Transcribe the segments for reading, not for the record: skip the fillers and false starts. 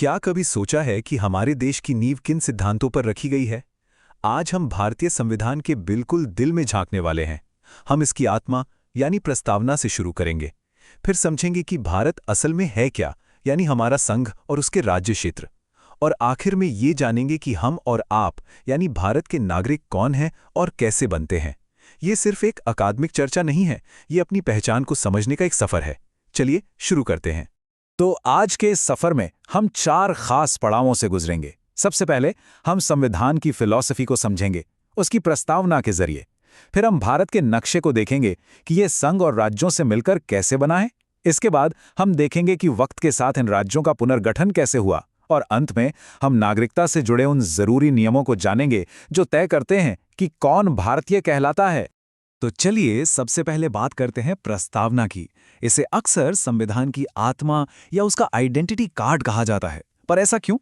क्या कभी सोचा है कि हमारे देश की नींव किन सिद्धांतों पर रखी गई है? आज हम भारतीय संविधान के बिल्कुल दिल में झांकने वाले हैं। हम इसकी आत्मा यानी प्रस्तावना से शुरू करेंगे। फिर समझेंगे कि भारत असल में है क्या, यानी हमारा संघ और उसके राज्य क्षेत्र। और आखिर में ये जानेंगे कि हम और आप यानी भारत के नागरिक कौन हैं और कैसे बनते हैं। ये सिर्फ एक अकादमिक चर्चा नहीं है, ये अपनी पहचान को समझने का एक सफर है। चलिए शुरू करते हैं। तो आज के इस सफर में हम 4 खास पड़ावों से गुजरेंगे। सबसे पहले हम संविधान की फिलॉसफी को समझेंगे, उसकी प्रस्तावना के जरिए। फिर हम भारत के नक्शे को देखेंगे कि ये संघ और राज्यों से मिलकर कैसे बना है। इसके बाद हम देखेंगे कि वक्त के साथ इन राज्यों का पुनर्गठन कैसे हुआ। और अंत में हम नागरिकता से जुड़े उन जरूरी नियमों को जानेंगे जो तय करते हैं कि कौन भारतीय कहलाता है। तो चलिए सबसे पहले बात करते हैं प्रस्तावना की। इसे अक्सर संविधान की आत्मा या उसका आइडेंटिटी कार्ड कहा जाता है। पर ऐसा क्यों?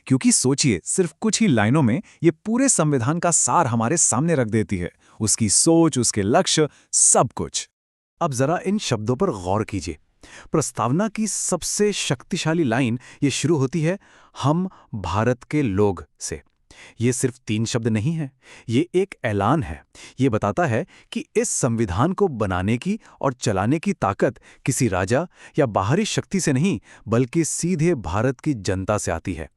क्योंकि सोचिए, सिर्फ कुछ ही लाइनों में ये पूरे संविधान का सार हमारे सामने रख देती है, उसकी सोच, उसके लक्ष्य, सब कुछ। अब जरा इन शब्दों पर गौर कीजिए। प्रस्तावना की सबसे शक्तिशाली लाइन ये शुरू होती है, हम भारत के लोग से। ये सिर्फ 3 शब्द नहीं है, ये एक ऐलान है। ये बताता है कि इस संविधान को बनाने की और चलाने की ताकत किसी राजा या बाहरी शक्ति से नहीं, बल्कि सीधे भारत की जनता से आती है।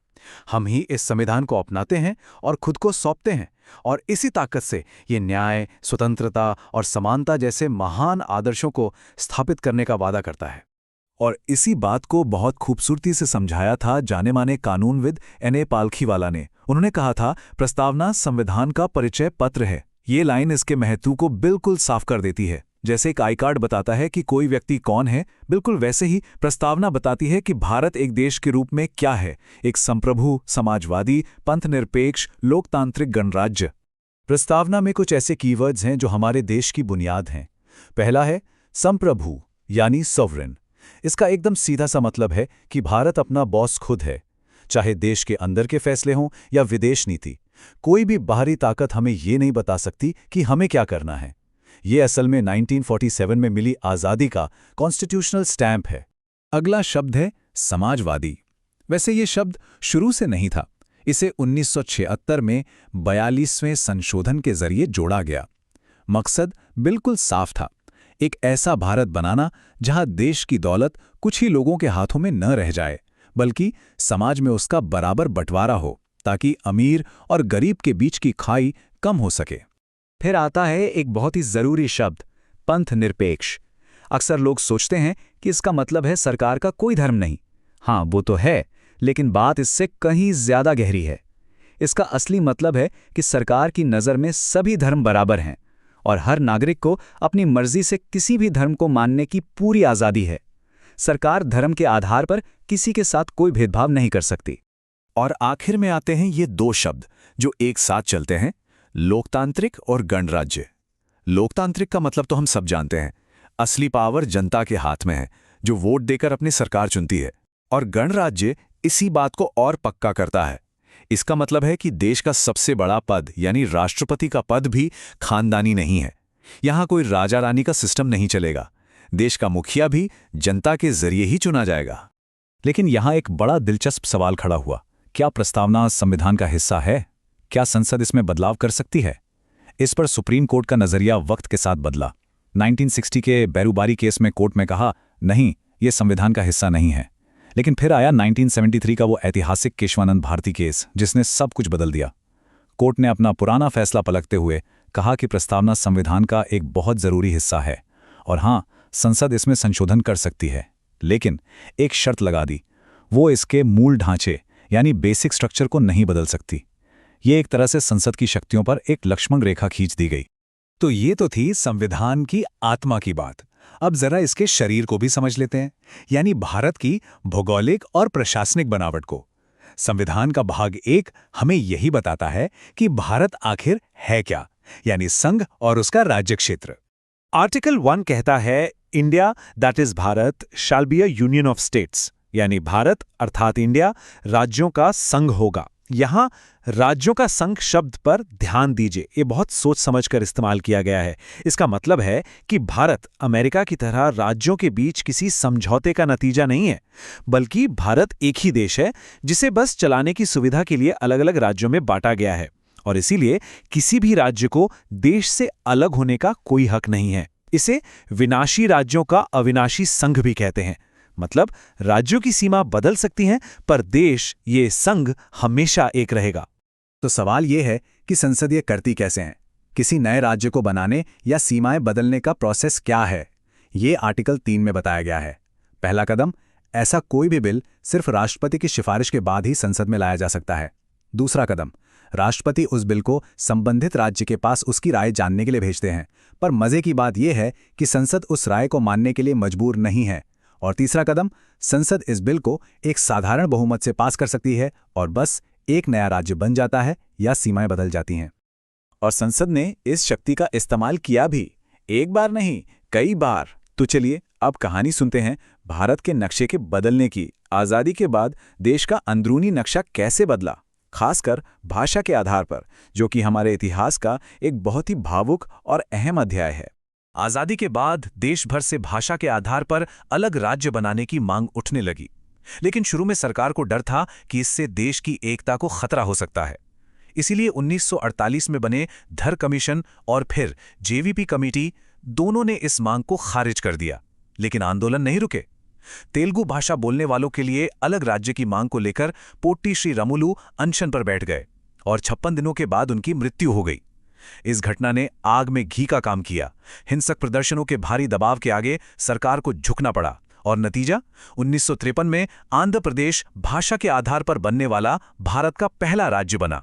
हम ही इस संविधान को अपनाते हैं और खुद को सौंपते हैं, और इसी ताकत से ये न्याय, स्वतंत्रता और समानता जैसे महान आदर्शों को स्थापित करने का वादा करता है। और इसी बात को बहुत खूबसूरती से समझाया था जाने माने कानूनविद N.A. पालखीवाला ने। उन्होंने कहा था, प्रस्तावना संविधान का परिचय पत्र है। ये लाइन इसके महत्व को बिल्कुल साफ कर देती है। जैसे एक आई कार्ड बताता है कि कोई व्यक्ति कौन है, बिल्कुल वैसे ही प्रस्तावना बताती है कि भारत एक देश के रूप में क्या है, एक संप्रभु, समाजवादी, पंथनिरपेक्ष, लोकतांत्रिक गणराज्य। प्रस्तावना में कुछ ऐसे कीवर्ड्स हैं जो हमारे देश की बुनियाद हैं। पहला है संप्रभु यानी सॉवरेन। इसका एकदम सीधा सा मतलब है कि भारत अपना बॉस खुद है। चाहे देश के अंदर के फैसले हों या विदेश नीति, कोई भी बाहरी ताकत हमें ये नहीं बता सकती कि हमें क्या करना है। ये असल में 1947 में मिली आज़ादी का कॉन्स्टिट्यूशनल स्टैंप है। अगला शब्द है समाजवादी। वैसे ये शब्द शुरू से नहीं था, इसे 1976 में 42वें संशोधन के जरिए जोड़ा गया। मकसद बिल्कुल साफ था, एक ऐसा भारत बनाना जहां देश की दौलत कुछ ही लोगों के हाथों में न रह जाए, बल्कि समाज में उसका बराबर बंटवारा हो, ताकि अमीर और गरीब के बीच की खाई कम हो सके। फिर आता है एक बहुत ही जरूरी शब्द, पंथनिरपेक्ष। अक्सर लोग सोचते हैं कि इसका मतलब है सरकार का कोई धर्म नहीं। हाँ, वो तो है, लेकिन बात इससे कहीं ज्यादा गहरी है। इसका असली मतलब है कि सरकार की नज़र में सभी धर्म बराबर हैं और हर नागरिक को अपनी मर्जी से किसी भी धर्म को मानने की पूरी आज़ादी है। सरकार धर्म के आधार पर किसी के साथ कोई भेदभाव नहीं कर सकती। और आखिर में आते हैं ये 2 शब्द जो एक साथ चलते हैं, लोकतांत्रिक और गणराज्य। लोकतांत्रिक का मतलब तो हम सब जानते हैं, असली पावर जनता के हाथ में है, जो वोट देकर अपनी सरकार चुनती है। और गणराज्य इसी बात को और पक्का करता है। इसका मतलब है कि देश का सबसे बड़ा पद यानी राष्ट्रपति का पद भी खानदानी नहीं है। यहां कोई राजा रानी का सिस्टम नहीं चलेगा। देश का मुखिया भी जनता के जरिए ही चुना जाएगा। लेकिन यहां एक बड़ा दिलचस्प सवाल खड़ा हुआ, क्या प्रस्तावना संविधान का हिस्सा है? क्या संसद इसमें बदलाव कर सकती है? इस पर सुप्रीम कोर्ट का नजरिया वक्त के साथ बदला। 1960 के बैरूबारी केस में कोर्ट में कहा, नहीं, यह संविधान का हिस्सा नहीं है। लेकिन फिर आया 1973 का वो ऐतिहासिक केशवानंद भारती केस, जिसने सब कुछ बदल दिया। कोर्ट ने अपना पुराना फैसला पलटते हुए कहा कि प्रस्तावना संविधान का एक बहुत जरूरी हिस्सा है और हां, संसद इसमें संशोधन कर सकती है, लेकिन एक शर्त लगा दी, वो इसके मूल ढांचे यानी बेसिक स्ट्रक्चर को नहीं बदल सकती। ये एक तरह से संसद की शक्तियों पर एक लक्ष्मण रेखा खींच दी गई। तो ये तो थी संविधान की आत्मा की बात। अब जरा इसके शरीर को भी समझ लेते हैं, यानी भारत की भौगोलिक और प्रशासनिक बनावट को। संविधान का भाग 1 हमें यही बताता है कि भारत आखिर है क्या, यानी संघ और उसका राज्य क्षेत्र। आर्टिकल 1 कहता है, India that is Bharat shall be a union of states, यानी भारत अर्थात इंडिया राज्यों का संघ होगा। यहां राज्यों का संघ शब्द पर ध्यान दीजिए, ये बहुत सोच समझकर इस्तेमाल किया गया है। इसका मतलब है कि भारत अमेरिका की तरह राज्यों के बीच किसी समझौते का नतीजा नहीं है, बल्कि भारत एक ही देश है जिसे बस चलाने की सुविधा के लिए अलग अलग राज्यों में बांटा गया है, और इसीलिए किसी भी राज्य को देश से अलग होने का कोई हक नहीं है। इसे विनाशी राज्यों का अविनाशी संघ भी कहते हैं। मतलब राज्यों की सीमा बदल सकती हैं, पर देश, ये संघ हमेशा एक रहेगा। तो सवाल यह है कि संसद ये करती कैसे हैं? किसी नए राज्य को बनाने या सीमाएं बदलने का प्रोसेस क्या है? ये आर्टिकल 3 में बताया गया है। पहला कदम, ऐसा कोई भी बिल सिर्फ राष्ट्रपति की सिफारिश के बाद ही संसद में लाया जा सकता है। दूसरा कदम, राष्ट्रपति उस बिल को संबंधित राज्य के पास उसकी राय जानने के लिए भेजते हैं, पर मजे की बात यह है कि संसद उस राय को मानने के लिए मजबूर नहीं है। और तीसरा कदम, संसद इस बिल को एक साधारण बहुमत से पास कर सकती है और बस एक नया राज्य बन जाता है या सीमाएं बदल जाती हैं। और संसद ने इस शक्ति का इस्तेमाल किया भी, एक बार नहीं, कई बार। तो चलिए अब कहानी सुनते हैं भारत के नक्शे के बदलने की। आज़ादी के बाद देश का अंदरूनी नक्शा कैसे बदला, खासकर भाषा के आधार पर, जो कि हमारे इतिहास का एक बहुत ही भावुक और अहम अध्याय है। आज़ादी के बाद देश भर से भाषा के आधार पर अलग राज्य बनाने की मांग उठने लगी, लेकिन शुरू में सरकार को डर था कि इससे देश की एकता को खतरा हो सकता है। इसीलिए 1948 में बने धर कमीशन और फिर जेवीपी कमेटी, दोनों ने इस मांग को खारिज कर दिया। लेकिन आंदोलन नहीं रुके। तेलुगु भाषा बोलने वालों के लिए अलग राज्य की मांग को लेकर पोट्टी श्री रामुलु अनशन पर बैठ गए और 56 दिनों के बाद उनकी मृत्यु हो गई। इस घटना ने आग में घी का काम किया। हिंसक प्रदर्शनों के भारी दबाव के आगे सरकार को झुकना पड़ा और नतीजा 1953 में आंध्र प्रदेश भाषा के आधार पर बनने वाला भारत का पहला राज्य बना।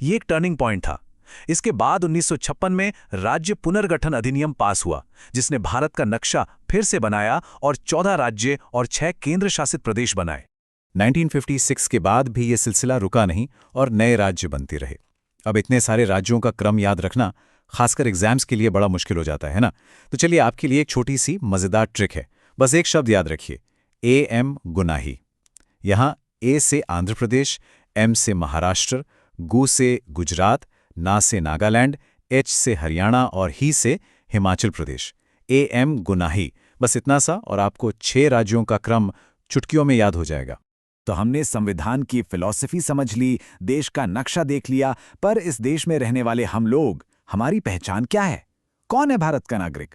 ये एक टर्निंग पॉइंट था। इसके बाद 1956 में राज्य पुनर्गठन अधिनियम पास हुआ, जिसने भारत का नक्शा फिर से बनाया और 14 राज्य और 6 केंद्र शासित प्रदेश बनाए। 1956 के बाद भी ये सिलसिला रुका नहीं और नए राज्य बनते रहे। अब इतने सारे राज्यों का क्रम याद रखना, खासकर एग्जाम्स के लिए, बड़ा मुश्किल हो जाता है ना। तो चलिए आपके लिए एक छोटी सी मज़ेदार ट्रिक है। बस एक शब्द याद रखिए, AM गुनाही। यहाँ A से आंध्र प्रदेश, M से महाराष्ट्र, गु से गुजरात, ना से नागालैंड, H से हरियाणा और ही से हिमाचल प्रदेश। AM गुनाही, बस इतना सा और आपको 6 राज्यों का क्रम चुटकियों में याद हो जाएगा। तो हमने संविधान की फिलॉसफी समझ ली, देश का नक्शा देख लिया, पर इस देश में रहने वाले हम लोग, हमारी पहचान क्या है? कौन है भारत का नागरिक?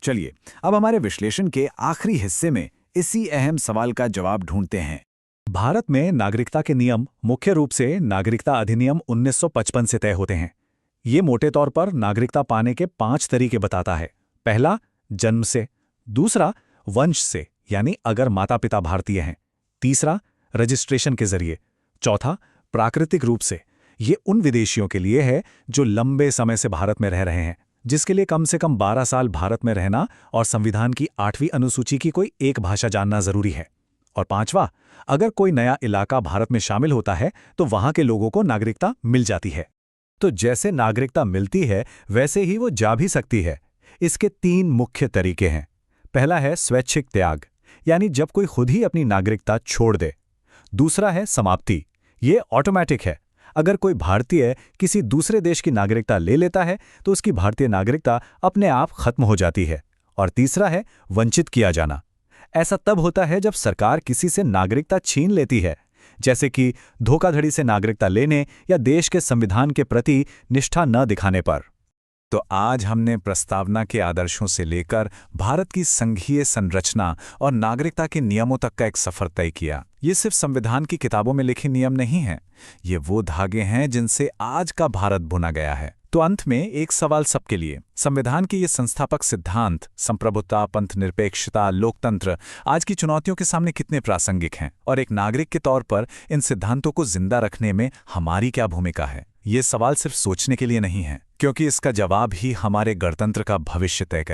चलिए अब हमारे विश्लेषण के आखिरी हिस्से में इसी अहम सवाल का जवाब ढूंढते हैं। भारत में नागरिकता के नियम मुख्य रूप से नागरिकता अधिनियम 1955 से तय होते हैं। ये मोटे तौर पर नागरिकता पाने के 5 तरीके बताता है। पहला, जन्म से। दूसरा, वंश से, यानी अगर माता पिता भारतीय हैं। तीसरा, रजिस्ट्रेशन के जरिए। चौथा, प्राकृतिक रूप से। ये उन विदेशियों के लिए है जो लंबे समय से भारत में रह रहे हैं, जिसके लिए कम से कम 12 साल भारत में रहना और संविधान की 8वीं अनुसूची की कोई एक भाषा जानना जरूरी है। और पांचवा, अगर कोई नया इलाका भारत में शामिल होता है तो वहां के लोगों को नागरिकता मिल जाती है। तो जैसे नागरिकता मिलती है वैसे ही वो जा भी सकती है। इसके 3 मुख्य तरीके हैं। पहला है स्वैच्छिक त्याग, यानी जब कोई खुद ही अपनी नागरिकता छोड़ दे। दूसरा है समाप्ति, ये ऑटोमेटिक है। अगर कोई भारतीय किसी दूसरे देश की नागरिकता ले लेता है तो उसकी भारतीय नागरिकता अपने आप खत्म हो जाती है। और तीसरा है वंचित किया जाना। ऐसा तब होता है जब सरकार किसी से नागरिकता छीन लेती है, जैसे कि धोखाधड़ी से नागरिकता लेने या देश के संविधान के प्रति निष्ठा न दिखाने पर। तो आज हमने प्रस्तावना के आदर्शों से लेकर भारत की संघीय संरचना और नागरिकता के नियमों तक का एक सफर तय किया। ये सिर्फ संविधान की किताबों में लिखे नियम नहीं हैं, ये वो धागे हैं जिनसे आज का भारत बुना गया है। तो अंत में एक सवाल सबके लिए, संविधान के ये संस्थापक सिद्धांत, संप्रभुता, पंथनिरपेक्षता, लोकतंत्र, आज की चुनौतियों के सामने कितने प्रासंगिक हैं? और एक नागरिक के तौर पर इन सिद्धांतों को जिंदा रखने में हमारी क्या भूमिका है? ये सवाल सिर्फ सोचने के लिए नहीं है, क्योंकि इसका जवाब ही हमारे गणतंत्र का भविष्य तय करेगा।